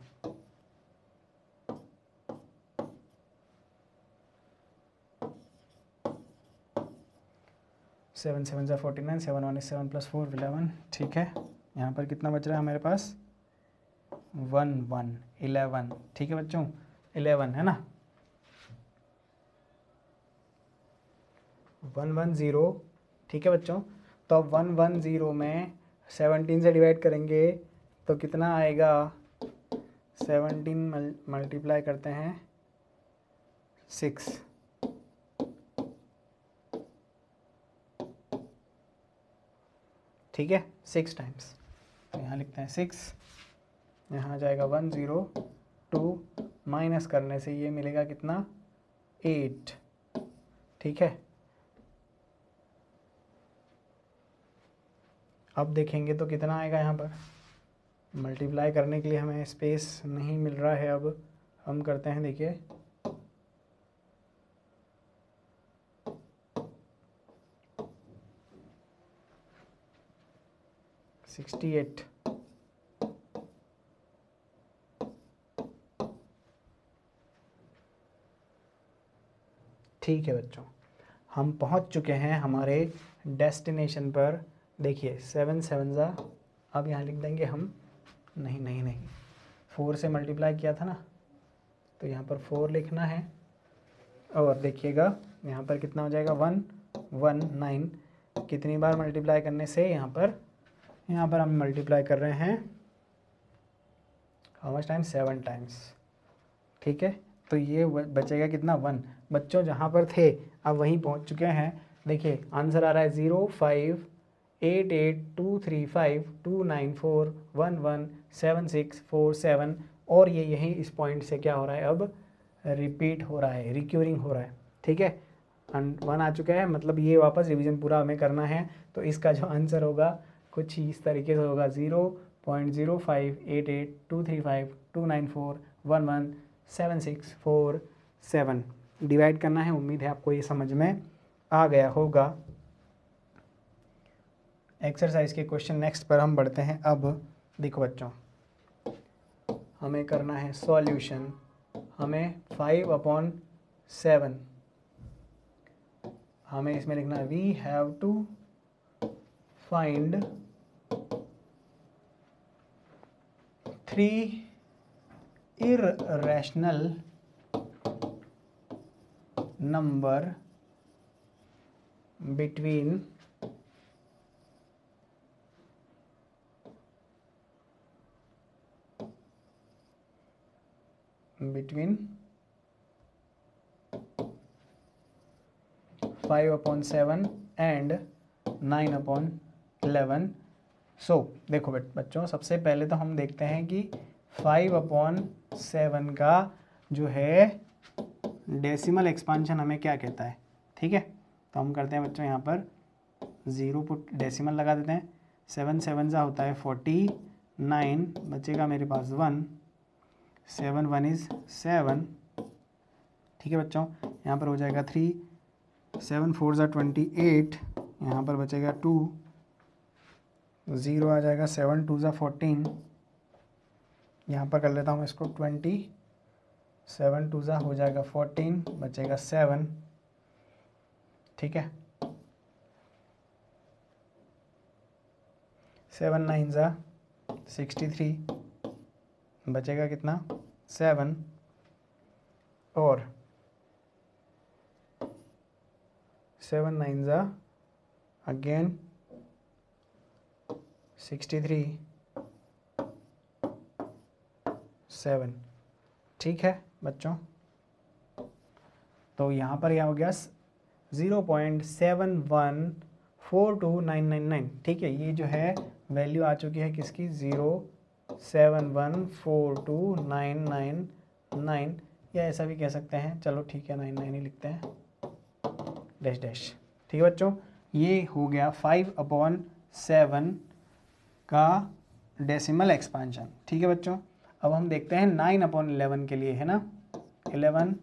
S1: सेवन 7 जा 49, 7 1 7 + 4 11। ठीक है, यहाँ पर कितना बच रहा है हमारे पास, 11। ठीक है बच्चों, 11 है ना, 110। ठीक है बच्चों, तो अब 110 में 17 से डिवाइड करेंगे तो कितना आएगा, 17 मल्टीप्लाई करते हैं 6, ठीक है, 6 टाइम्स, तो यहाँ लिखते हैं 6, यहाँ आ जाएगा 102, माइनस करने से ये मिलेगा कितना, 8। ठीक है, अब देखेंगे तो कितना आएगा, यहाँ पर मल्टीप्लाई करने के लिए हमें स्पेस नहीं मिल रहा है। अब हम करते हैं, देखिए 68। ठीक है बच्चों, हम पहुंच चुके हैं हमारे डेस्टिनेशन पर। देखिए 7 7 जा, अब यहाँ लिख देंगे हम, नहीं 4 से मल्टीप्लाई किया था ना, तो यहाँ पर 4 लिखना है। और देखिएगा यहाँ पर कितना हो जाएगा, 119, कितनी बार मल्टीप्लाई करने से, यहाँ पर हम मल्टीप्लाई कर रहे हैं हाउ मच टाइम, 7 टाइम्स। ठीक है, तो ये बचेगा कितना, 1। बच्चों जहाँ पर थे अब वहीं पहुँच चुके हैं। देखिए आंसर आ रहा है 0588235294117647, और ये यहीं इस पॉइंट से क्या हो रहा है, अब रिपीट हो रहा है, रिक्यूरिंग हो रहा है। ठीक है, 1 आ चुका है, मतलब ये वापस रिवीजन पूरा हमें करना है। तो इसका जो आंसर होगा कुछ इस तरीके से होगा, 0.05888235294117647 डिवाइड करना है। उम्मीद है आपको ये समझ में आ गया होगा। एक्सरसाइज के क्वेश्चन नेक्स्ट पर हम बढ़ते हैं। अब देखो बच्चों, हमें करना है सॉल्यूशन। हमें 5/7, हमें इसमें लिखना है we have to find 3 irrational number between 5/7 and 9/11। So देखो बच्चों, सबसे पहले तो हम देखते हैं कि 5/7 का जो है डेसिमल एक्सपांशन हमें क्या कहता है। ठीक है, तो हम करते हैं बच्चों, यहाँ पर 0 पुट डेसिमल लगा देते हैं। 7 7 जा होता है 49, बचेगा मेरे पास 1, 7 1 इज़ 7। ठीक है बच्चों, यहाँ पर हो जाएगा 3, 7 4 जा 28, यहाँ पर बचेगा 2, 0 आ जाएगा, 7 2 जा 14, यहाँ पर कर लेता हूँ इसको 20, 7 2 जा हो जाएगा 14, बचेगा 7, ठीक है। 7 9 ज़ा 63, बचेगा कितना 7, और 7 9 ज़ा अगेन 63 7, ठीक है बच्चों। तो यहाँ पर क्या हो गया 0.7142999, ठीक है। ये जो है वैल्यू आ चुकी है किसकी 0.7142999, या ऐसा भी कह सकते हैं, चलो ठीक है 99 ही लिखते हैं डैश डैश, ठीक है बच्चों। ये हो गया 5/7 का डेसिमल एक्सपांशन, ठीक है बच्चों। अब हम देखते हैं 9/11 के लिए, है ना। 11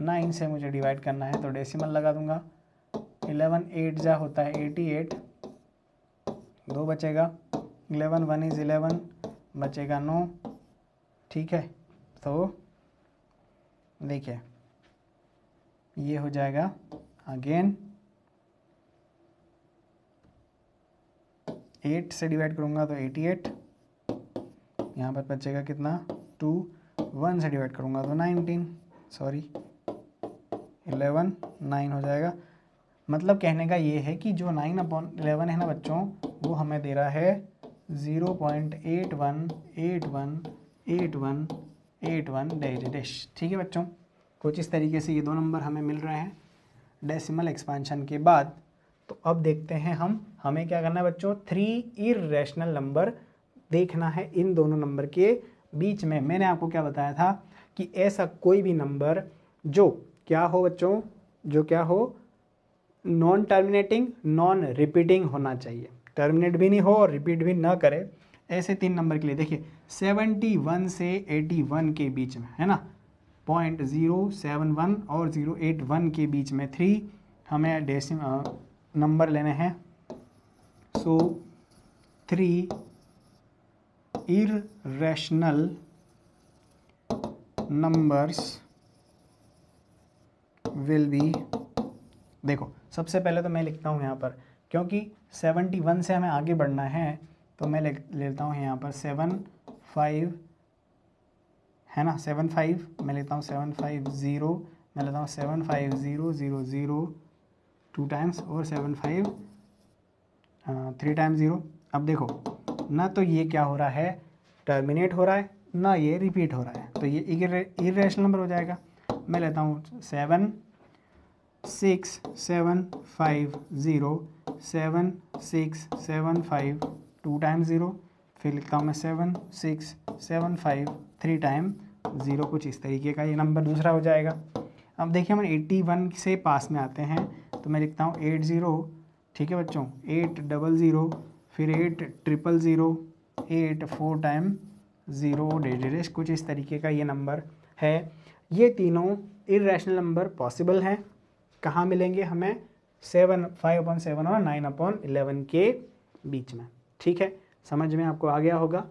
S1: 9 से मुझे डिवाइड करना है तो डेसिमल लगा दूंगा। 11 8 जा होता है 88, 2 बचेगा। 11 1 इज़ 11, बचेगा 9, ठीक है। तो देखिए ये हो जाएगा अगेन 8 से डिवाइड करूँगा तो 88, यहाँ पर बचेगा कितना 2, 1 से डिवाइड करूँगा तो 19, सॉरी 11 9 हो जाएगा। मतलब कहने का ये है कि जो 9/11 है ना बच्चों, वो हमें दे रहा है 0.81818181 डैश डैश, ठीक है बच्चों। कुछ इस तरीके से ये दो नंबर हमें मिल रहे हैं डेसिमल एक्सपांशन के बाद। तो अब देखते हैं हमें क्या करना है बच्चों, 3 इर्रेशनल नंबर देखना है इन दोनों नंबर के बीच में। मैंने आपको क्या बताया था कि ऐसा कोई भी नंबर जो क्या हो बच्चों, जो क्या हो नॉन टर्मिनेटिंग नॉन रिपीटिंग होना चाहिए, टर्मिनेट भी नहीं हो और रिपीट भी ना करे। ऐसे 3 नंबर के लिए देखिए 71 से 81 के बीच में, है ना, 0.071 और 081 के बीच में 3 हमें नंबर लेने हैं। सो 3 इर्रेशनल नंबर्स विल बी, देखो सबसे पहले तो मैं लिखता हूँ यहाँ पर, क्योंकि 71 से हमें आगे बढ़ना है तो मैं लेता हूँ यहाँ पर 75, है ना, 75 मैं लेता हूँ 750, मैं लेता हूँ 75000 2 टाइम्स और 75 3 टाइम्स 0। अब देखो ना तो ये क्या हो रहा है टर्मिनेट हो रहा है, ना ये रिपीट हो रहा है, तो ये इर्रेशनल नंबर हो जाएगा। मैं लेता हूँ 7 6 7 5 0 7 6 7 5 2 टाइम्स 0, फिर लिखता हूँ मैं 7 6 7 5 3 टाइम 0, कुछ इस तरीके का ये नंबर दूसरा हो जाएगा। अब देखिए हम 81 से पास में आते हैं तो मैं लिखता हूँ 80, ठीक है बच्चों, 800, फिर 8000, 8 4 टाइम 0 डैश, कुछ इस तरीके का ये नंबर है। ये तीनों इर्रेशनल नंबर पॉसिबल हैं। कहाँ मिलेंगे हमें 5/7 और 9/11 के बीच में, ठीक है। समझ में आपको आ गया होगा।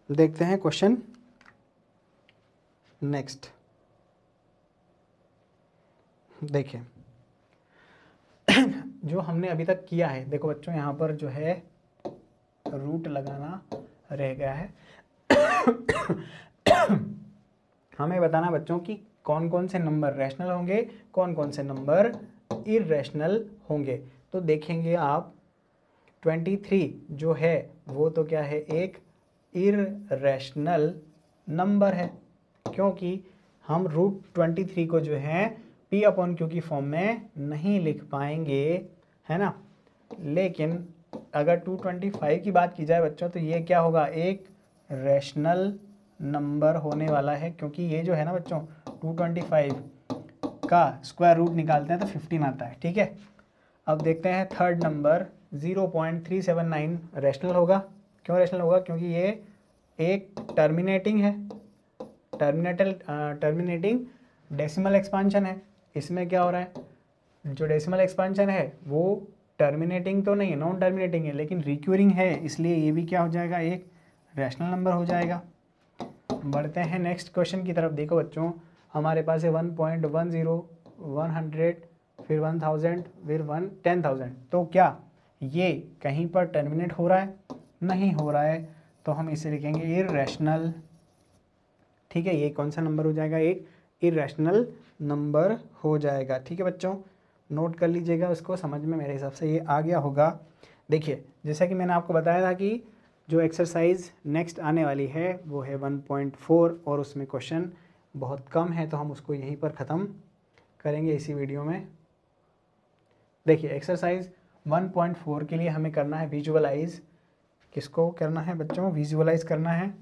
S1: देखते हैं क्वेश्चन नेक्स्ट। देखिए जो हमने अभी तक किया है, देखो बच्चों यहाँ पर जो है रूट लगाना रह गया है। हमें बताना बच्चों कि कौन कौन से नंबर रैशनल होंगे, कौन कौन से नंबर इर्रेशनल होंगे। तो देखेंगे आप 23 जो है वो तो क्या है, एक इर्रेशनल नंबर है, क्योंकि हम √23 को जो है P/Q की फॉर्म में नहीं लिख पाएंगे, है ना। लेकिन अगर 225 की बात की जाए बच्चों तो ये क्या होगा, एक रैशनल नंबर होने वाला है, क्योंकि ये जो है ना बच्चों 225 का स्क्वायर रूट निकालते हैं तो 15 आता है, ठीक है। अब देखते हैं थर्ड नंबर 0.379 रैशनल होगा। क्यों रैशनल होगा, क्योंकि ये एक टर्मिनेटिंग है, टर्मिनेटिंग डेसिमल एक्सपांशन है। इसमें क्या हो रहा है, जो डेसिमल एक्सपांशन है वो टर्मिनेटिंग तो नहीं है, नॉन टर्मिनेटिंग है, लेकिन रिक्यूरिंग है, इसलिए ये भी क्या हो जाएगा, एक रैशनल नंबर हो जाएगा। बढ़ते हैं नेक्स्ट क्वेश्चन की तरफ। देखो बच्चों हमारे पास है 1.10 100 फिर 1000, फिर 10,000। तो क्या ये कहीं पर टर्मिनेट हो रहा है? नहीं हो रहा है, तो हम इसे लिखेंगे इररेशनल। ठीक है, ये कौन सा नंबर हो जाएगा? एक इररेशनल नंबर हो जाएगा। ठीक है बच्चों, नोट कर लीजिएगा, उसको समझ में मेरे हिसाब से ये आ गया होगा। देखिए, जैसा कि मैंने आपको बताया था कि जो एक्सरसाइज नेक्स्ट आने वाली है वो है 1.4 और उसमें क्वेश्चन बहुत कम है, तो हम उसको यहीं पर ख़त्म करेंगे इसी वीडियो में। देखिए, एक्सरसाइज 1.4 के लिए हमें करना है विजुअलाइज। किसको करना है बच्चों? विजुअलाइज करना है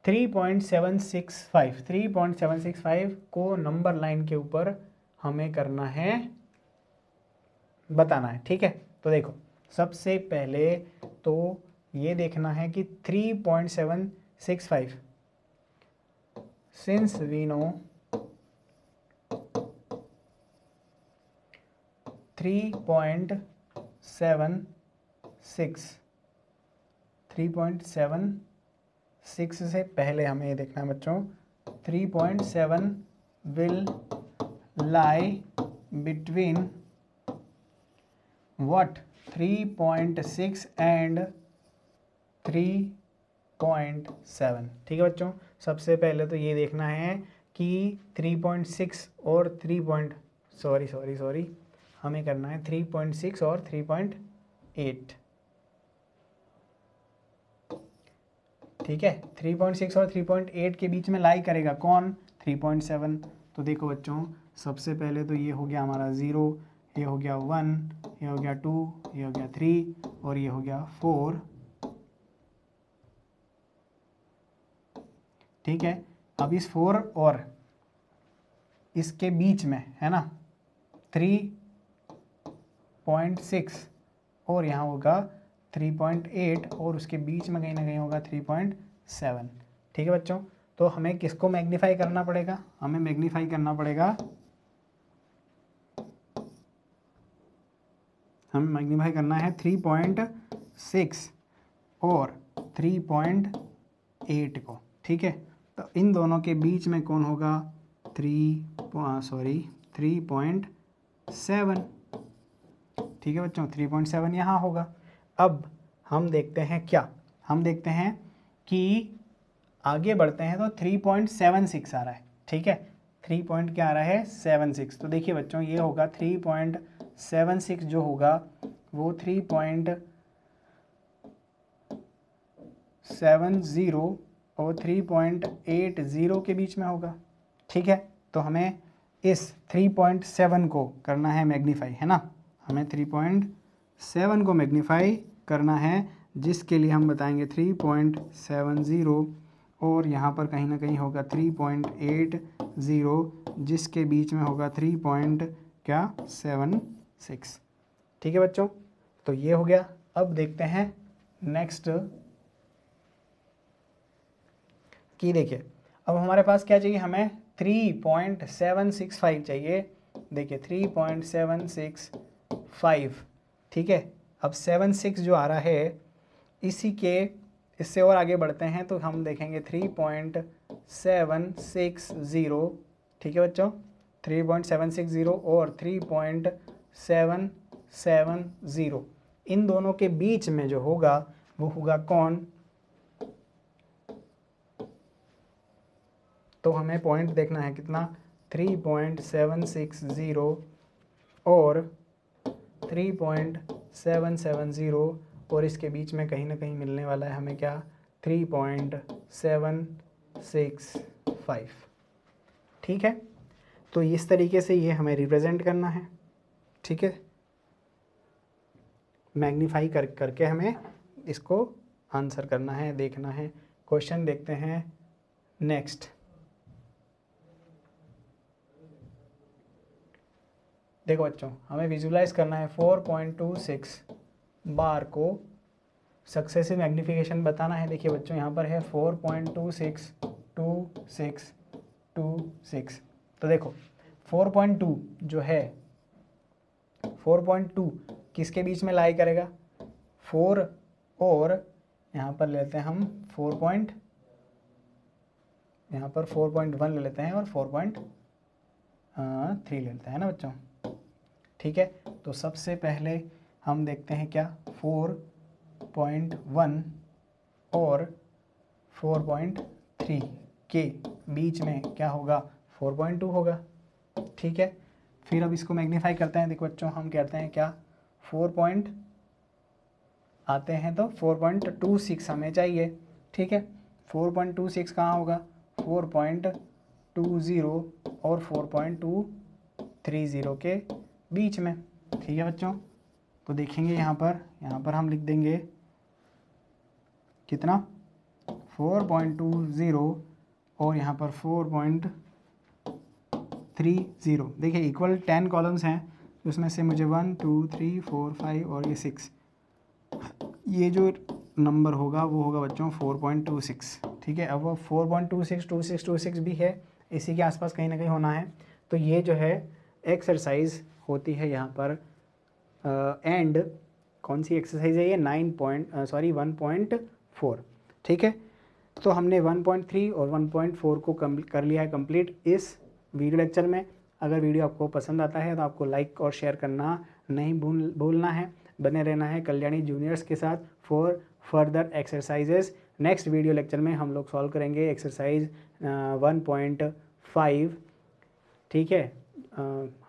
S1: 3.765 को नंबर लाइन के ऊपर हमें करना है, बताना है। ठीक है, तो देखो, सबसे पहले तो ये देखना है कि 3.765, सिंस वी नो 3.76 से पहले हमें ये देखना है बच्चों 3.7 will lie between what 3.6 and 3.7। ठीक है बच्चों, सबसे पहले तो ये देखना है कि 3.6 और 3. सॉरी हमें करना है 3.6 और 3.8। ठीक है, 3.6 और 3.8 के बीच में लाई करेगा कौन? 3.7। तो देखो बच्चों, सबसे पहले तो ये हो गया हमारा 0, ये हो गया 1, ये हो गया 2, ये हो गया 3 और ये हो गया 4। ठीक है, अब इस 4 और इसके बीच में है ना 3.6 और यहाँ होगा 3.8 और उसके बीच में कहीं ना कहीं होगा 3.7। ठीक है बच्चों, तो हमें किसको मैग्नीफाई करना पड़ेगा? हमें मैग्नीफाई करना पड़ेगा, हमें मैग्नीफाई करना है 3.6 और 3.8 को। ठीक है, तो इन दोनों के बीच में कौन होगा? 3.7। ठीक है बच्चों, 3.7 यहाँ होगा। अब हम देखते हैं क्या, हम देखते हैं कि आगे बढ़ते हैं तो 3.76 आ रहा है। ठीक है, 3 पॉइंट क्या आ रहा है? 76। तो देखिए बच्चों, ये होगा 3.76 जो होगा वो 3.70 और 3.80 के बीच में होगा। ठीक है, तो हमें इस 3.7 को करना है मैग्नीफाई, है ना? हमें 3.7 को मैग्नीफाई करना है, जिसके लिए हम बताएंगे 3.70 और यहाँ पर कहीं ना कहीं होगा 3.80, जिसके बीच में होगा 3.76। ठीक है बच्चों, तो ये हो गया। अब देखते हैं नेक्स्ट की। देखिए, अब हमारे पास क्या चाहिए? हमें 3.765 चाहिए। देखिए 3.765। ठीक है, अब 76 जो आ रहा है, इसी के इससे और आगे बढ़ते हैं तो हम देखेंगे 3.760। ठीक है बच्चों, 3.760 और 3.770, इन दोनों के बीच में जो होगा वो होगा कौन? तो हमें पॉइंट देखना है कितना? 3.760 और 3.770 और इसके बीच में कहीं ना कहीं मिलने वाला है हमें क्या? 3.765। ठीक है, तो इस तरीके से ये हमें रिप्रेजेंट करना है। ठीक है, मैग्नीफाई करके हमें इसको आंसर करना है, देखना है। क्वेश्चन देखते हैं नेक्स्ट। देखो बच्चों, हमें विजुलाइज करना है 4.26 बार को सक्सेसिव मैग्नीफिकेशन बताना है। देखिए बच्चों, यहाँ पर है 4.262626। तो देखो 4.2 जो है, 4.2 किसके बीच में लाई करेगा? 4 और यहाँ पर लेते हैं हम यहाँ पर 4.1 ले लेते हैं और 3 लेता है ना बच्चों। ठीक है, तो सबसे पहले हम देखते हैं क्या 4.1 और 4.3 के बीच में क्या होगा 4.2 होगा। ठीक है, फिर अब इसको मैग्नीफाई करते हैं। देखो बच्चों, हम कहते हैं क्या 4 आते हैं तो 4.26 हमें चाहिए। ठीक है, 4.26 कहाँ होगा 4.20 और 4.230 के बीच में। ठीक है बच्चों, तो देखेंगे यहाँ पर हम लिख देंगे कितना 4.20 और यहाँ पर 4.30। देखिए इक्वल 10 कॉलम्स हैं, उसमें से मुझे 1 2 3 4 5 और ये 6, ये जो नंबर होगा वो होगा बच्चों 4.26। ठीक है, अब वो 4.26 भी है, इसी के आसपास कहीं ना कहीं होना है। तो ये जो है एक्सरसाइज होती है यहाँ पर एंड कौन सी एक्सरसाइज है ये 1.4। ठीक है, तो हमने 1.3 और 1.4 को कर लिया है कंप्लीट इस वीडियो लेक्चर में। अगर वीडियो आपको पसंद आता है तो आपको लाइक और शेयर करना नहीं भूलना है। बने रहना है कल्याणी जूनियर्स के साथ for further exercises. Next video lecture में हम लोग सॉल्व करेंगे एक्सरसाइज 1.5। ठीक है,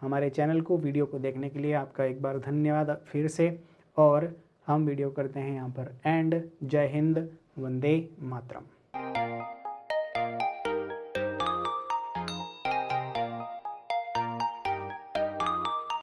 S1: हमारे चैनल को वीडियो को देखने के लिए आपका एक बार धन्यवाद फिर से। और हम वीडियो करते हैं यहाँ पर एंड। जय हिंद, वंदे मातरम।